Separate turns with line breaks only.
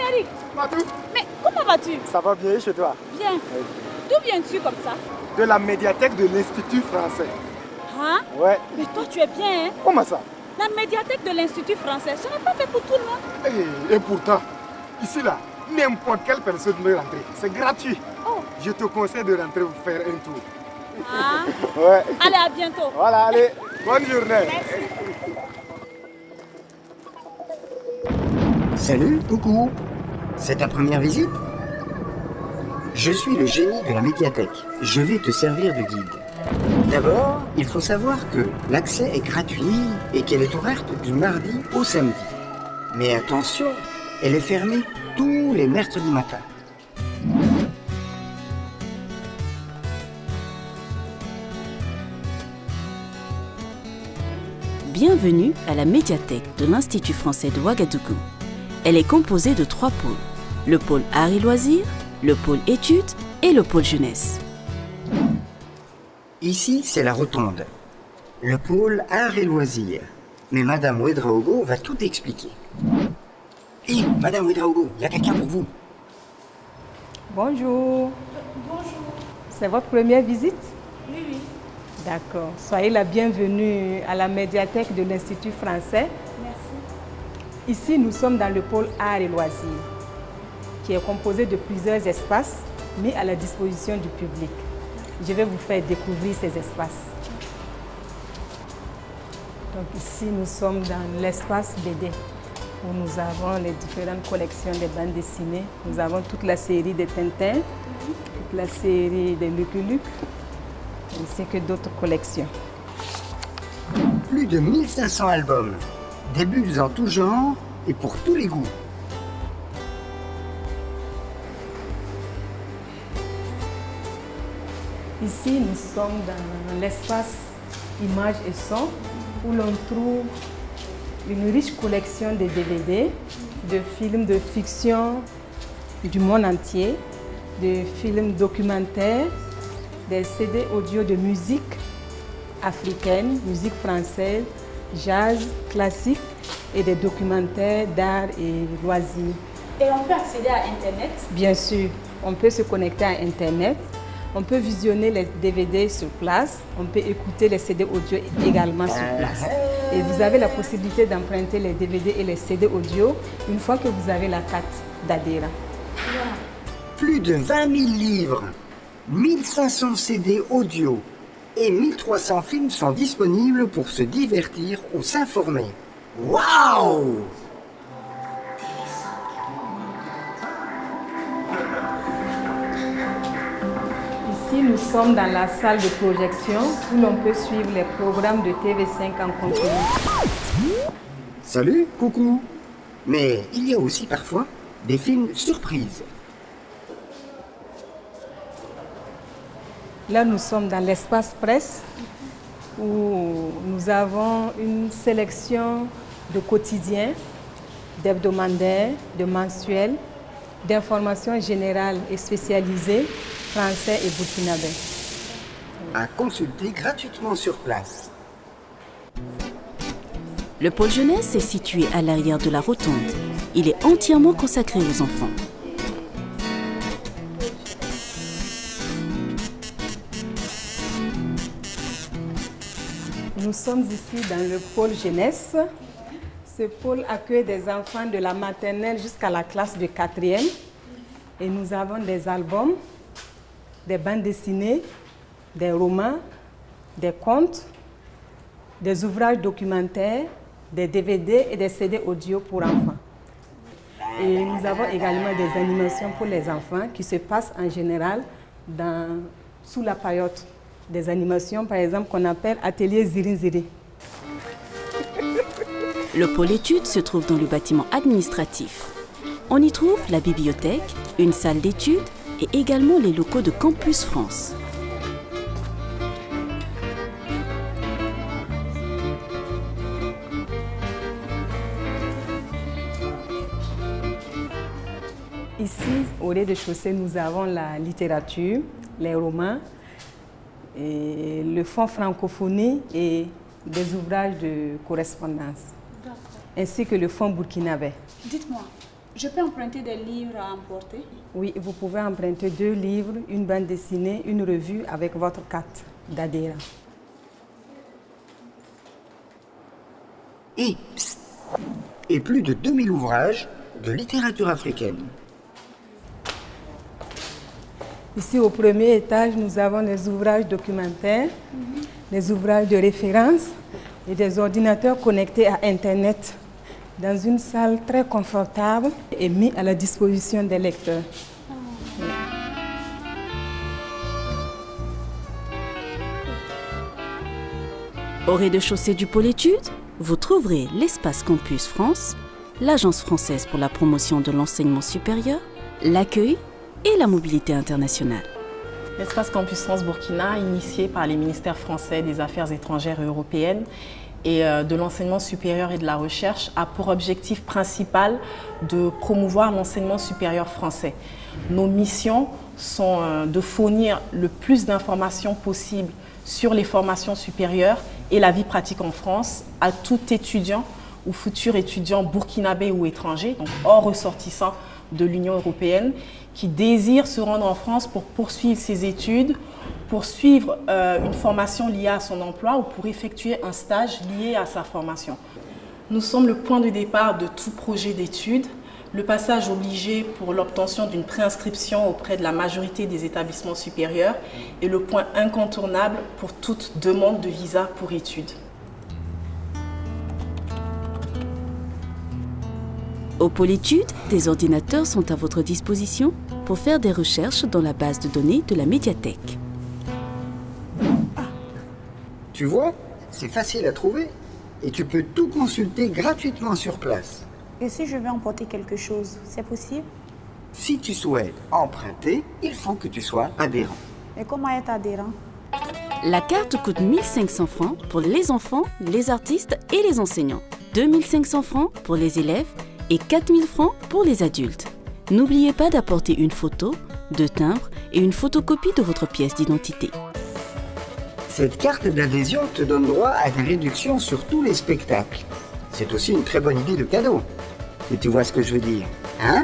Eric.
Matou,
Mais comment vas-tu?
ça va bien chez toi?
Bien.
Oui.
D'où viens-tu comme ça?
De la médiathèque de l'Institut français.
Hein?
Ouais.
Mais toi, tu es bien, hein?
Comment ça?
La médiathèque de l'Institut français, ce n'est pas fait pour tout le monde.
Et pourtant, ici là, n'importe quelle personne peut rentrer. C'est gratuit.
Oh.
Je te conseille de rentrer pour faire un tour.
Ah.
Ouais.
Allez, à bientôt.
Voilà, allez. Bonne journée.
Merci.
Salut, coucou. C'est ta première visite? Je suis le génie de la médiathèque. Je vais te servir de guide. D'abord, il faut savoir que l'accès est gratuit et qu'elle est ouverte du mardi au samedi. Mais attention, elle est fermée tous les mercredis matins.
Bienvenue à la médiathèque de l'Institut français de Ouagadougou. Elle est composée de 3 pôles. Le pôle Arts et Loisirs, le pôle Études et le pôle Jeunesse.
Ici, c'est la rotonde. Le pôle Arts et Loisirs. Mais Madame Ouedraogo va tout expliquer. Hé, Madame Ouedraogo, il y a quelqu'un pour vous.
Bonjour.
Bonjour.
C'est votre première visite?
Oui, oui.
D'accord. Soyez la bienvenue à la médiathèque de l'Institut français.
Merci.
Ici, nous sommes dans le pôle Arts et Loisirs, qui est composé de plusieurs espaces mis à la disposition du public. Je vais vous faire découvrir ces espaces. Donc ici, nous sommes dans l'espace BD, où nous avons les différentes collections des bandes dessinées. Nous avons toute la série de Tintin, toute la série de Lucky Luke, ainsi que d'autres collections.
Plus de 1500 albums. Des bulles en tout genre et pour tous les goûts.
Ici, nous sommes dans l'espace images et son, où l'on trouve une riche collection de DVD, de films de fiction du monde entier, de films documentaires, des CD audio de musique africaine, musique française, jazz, classique et des documentaires d'art et loisirs.
Et on peut accéder à Internet?
Bien sûr, on peut se connecter à Internet, on peut visionner les DVD sur place, on peut écouter les CD audio également sur place. Et vous avez la possibilité d'emprunter les DVD et les CD audio une fois que vous avez la carte d'adhérent.
Plus de 20 000 livres, 1500 CD audio et 1300 films sont disponibles pour se divertir ou s'informer. Waouh!
Ici, nous sommes dans la salle de projection où l'on peut suivre les programmes de TV5 en continu.
Salut, coucou. Mais il y a aussi parfois des films surprises.
Là, nous sommes dans l'espace presse où nous avons une sélection de quotidiens, d'hebdomadaires, de mensuels, d'informations générales et spécialisées, français et burkinabé.
À consulter gratuitement sur place.
Le pôle Jeunesse est situé à l'arrière de la rotonde. Il est entièrement consacré aux enfants.
Nous sommes ici dans le pôle jeunesse. Ce pôle accueille des enfants de la maternelle jusqu'à la classe de 4e. Et nous avons des albums, des bandes dessinées, des romans, des contes, des ouvrages documentaires, des DVD et des CD audio pour enfants. Et nous avons également des animations pour les enfants qui se passent en général sous la paillote. Des animations, par exemple, qu'on appelle Atelier Zirin Ziri.
Le pôle études se trouve dans le bâtiment administratif. On y trouve la bibliothèque, une salle d'études et également les locaux de Campus France.
Ici, au rez-de-chaussée, nous avons la littérature, les romans, et le fonds francophonie et des ouvrages de correspondance, ainsi que le fonds burkinabé.
Dites-moi, Je peux emprunter des livres à emporter?
Oui, vous pouvez emprunter 2 livres, une bande dessinée, une revue avec votre carte d'adhérent.
Et plus de 2000 ouvrages de littérature africaine.
Ici, au premier étage, nous avons les ouvrages documentaires, les ouvrages de référence et des ordinateurs connectés à Internet dans une salle très confortable et mis à la disposition des lecteurs.
Au rez-de-chaussée du pôle études, vous trouverez l'espace Campus France, l'Agence française pour la promotion de l'enseignement supérieur, l'accueil et la mobilité internationale.
L'espace Campus France Burkina, initié par les ministères français des Affaires étrangères et européennes et de l'enseignement supérieur et de la recherche, a pour objectif principal de promouvoir l'enseignement supérieur français. Nos missions sont de fournir le plus d'informations possibles sur les formations supérieures et la vie pratique en France à tout étudiant ou futur étudiant burkinabé ou étranger, donc hors ressortissant de l'Union européenne, qui désire se rendre en France pour poursuivre ses études, pour suivre une formation liée à son emploi ou pour effectuer un stage lié à sa formation. Nous sommes le point de départ de tout projet d'études, le passage obligé pour l'obtention d'une préinscription auprès de la majorité des établissements supérieurs et le point incontournable pour toute demande de visa pour études.
Au pôle études, des ordinateurs sont à votre disposition pour faire des recherches dans la base de données de la médiathèque.
Tu vois, c'est facile à trouver et tu peux tout consulter gratuitement sur place.
Et si je veux emporter quelque chose, c'est possible?
Si tu souhaites emprunter, il faut que tu sois adhérent.
Et comment être adhérent?
La carte coûte 1 500 francs pour les enfants, les artistes et les enseignants, 2 500 francs pour les élèves et 4 000 francs pour les adultes. N'oubliez pas d'apporter une photo, 2 timbres et une photocopie de votre pièce d'identité.
Cette carte d'adhésion te donne droit à des réductions sur tous les spectacles. C'est aussi une très bonne idée de cadeau. Et tu vois ce que je veux dire, hein ?